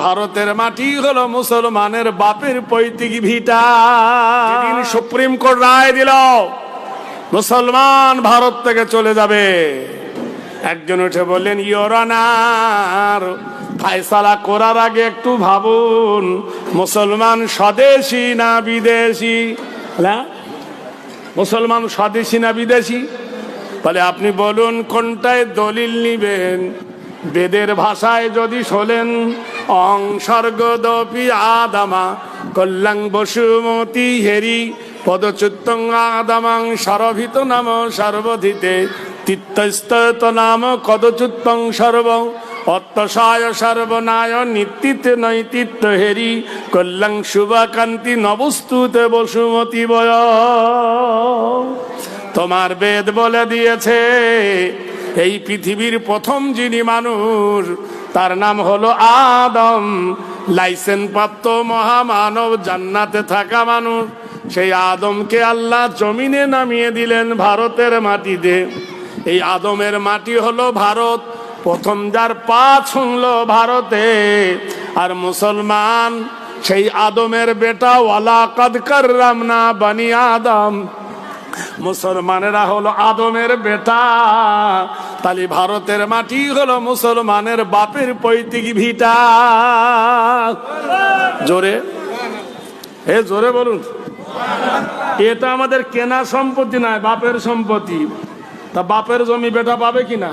ভারতের মাটি হলো মুসলমানের বাপের পৈতৃক ভিটা। যেদিন সুপ্রিম কোর্ট রায় দিল মুসলমান ভারত থেকে চলে যাবে, একজন উঠে বললেন, ইওর অনার, ফায়সালা করার আগে একটু ভাবুন মুসলমান স্বদেশী না বিদেশি। মুসলমান স্বদেশী না বিদেশি? বলে আপনি বলুন কোনটায় দলিল নিবেন। বেদের ভাষায় যদি শোনেন, অং স্বর্গদপি আদামা কল্যাং বসুমতি হেরি পদচ্যুতং আদামাং সরভিত নাম সর্বধিতে তিত্তস্তত নাম কদচ্যুতং সর্ব অত্যসায় সর্বনায় নিত্যিত নৈতিত্য হেরি কল্যাং শুভাকান্তি নবস্তুতে বসুমতি বয়। তোমার বেদ বলে দিয়েছে এই পৃথিবীর প্রথম যিনি মানুষ তার নাম হলো আদম, লাইসেন্স প্রাপ্ত মহামানব, জান্নাতে থাকা মানুষ। সেই আদমকে আল্লাহ জমিনে নামিয়ে দিলেন ভারতের মাটিতে। এই আদমের মাটি হলো ভারত। প্রথম যার পা ছুঁলো ভারতে। আর মুসলমান সেই আদমের বেটা, ওয়ালা কাদ কাররামনা বানি আদম। মুসলমানেরা হলো আদমের বেটা। তাহলে ভারতের মাটি হলো মুসলমানের বাপের পৈতৃক ভিটা। জোরে জোরে বলুন। এটা আমাদের কেনা সম্পত্তি নয়, বাপের সম্পত্তি। তা বাপের জমি বেটা পাবে কিনা?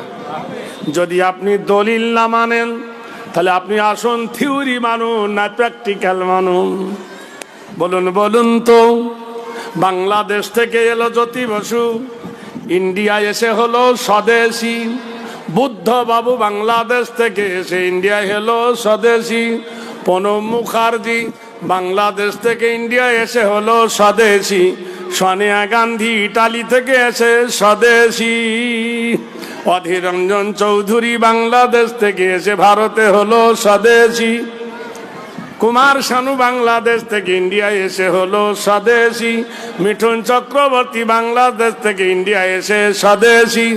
যদি আপনি দলিল না মানেন তাহলে আপনি আসুন থিওরি মানুন না প্র্যাকটিক্যাল মানুন। বলুন তো, বাংলাদেশ থেকে এলো জ্যোতি বসু, ইন্ডিয়া এসে হলো স্বদেশী। বুদ্ধ বাবু বাংলাদেশ থেকে এসে ইন্ডিয়া হলো স্বদেশী। প্রণব মুখার্জি বাংলাদেশ থেকে ইন্ডিয়া এসে হলো স্বদেশী। সোনিয়া গান্ধী ইটালি থেকে এসে স্বদেশী। অধীর রঞ্জন চৌধুরী বাংলাদেশ থেকে এসে ভারতে হলো স্বদেশী। কুমার শানু বাংলাদেশ থেকে ইন্ডিয়া এসে হলো স্বদেশী। মিঠুন চক্রবর্তী বাংলাদেশ থেকে ইন্ডিয়া এসে স্বদেশী।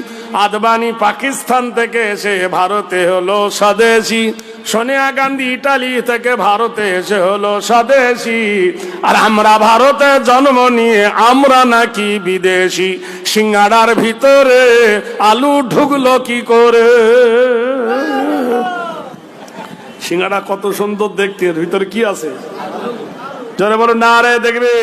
আদবানি পাকিস্তান থেকে এসে ভারতে হলো স্বদেশী। সোনিয়া গান্ধী ইটালি থেকে ভারতে এসে হলো স্বদেশী। আর আমরা ভারতে জন্ম নিয়ে আমরা নাকি বিদেশি। সিঙ্গাড়ার ভিতরে আলু ঢুকলো কি করে? সিঙ্গাড়া কত সুন্দর দেখতে, এর ভিতরে কি আছে? যারা বলো না রে দেখবে।